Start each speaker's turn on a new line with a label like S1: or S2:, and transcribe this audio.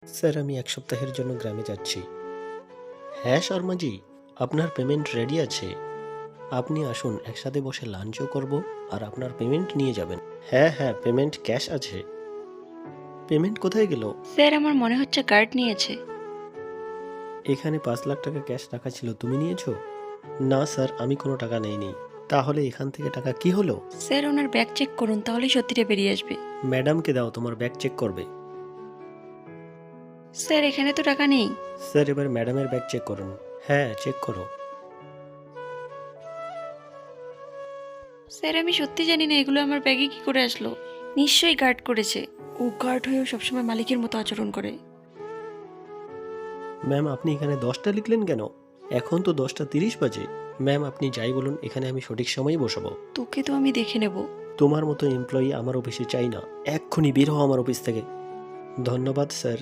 S1: Sir, আমি ১ সপ্তাহের জন্য গ্রামে যাচ্ছি। হ্যাঁ শর্মাজি, আপনার পেমেন্ট রেডি আছে। আপনি আসুন, একসাথে বসে লাঞ্চও করব আর আপনার পেমেন্ট নিয়ে যাবেন। হ্যাঁ হ্যাঁ, পেমেন্ট ক্যাশ আছে। পেমেন্ট কোথায় গেল?
S2: স্যার, আমার মনে হচ্ছে কার্ড নিয়েছে।
S1: এখানে ৫ লাখ টাকা ক্যাশ রাখা ছিল, তুমি নিয়েছো? না স্যার, আমি কোনো টাকা নেইনি। তাহলে এখান থেকে টাকা কি হলো?
S2: স্যার, ওনার ব্যাগ চেক করুন, তাহলেই সত্যিটা বেরিয়ে আসবে।
S1: ম্যাডামকে দাও, তোমার ব্যাগ চেক করবে।
S2: স্যার, এখানে তো টাকা নেই।
S1: স্যার, এবার ম্যাডামের ব্যাগ চেক করুন। হ্যাঁ, চেক করো।
S2: স্যার, আমি সত্যি জানি না এগুলো আমার ব্যাগে কি করে আসলো। নিশ্চয়ই গার্ড করেছে। ও গার্ড হয়েও সবসময় মালিকের মতো আচরণ করে।
S1: ম্যাম, আপনি এখানে 10টা লিখলেন কেন? এখন তো 10টা 30 বাজে। ম্যাম, আপনি যাই বলুন, এখানে আমি সঠিক সময়েই বসাবো।
S2: তোকে তো আমি দেখে নেব।
S1: তোমার মতো এমপ্লয়ি আমার অফিসে চাই না। এক্ষুনি বের হও আমার অফিস থেকে। ধন্যবাদ স্যার।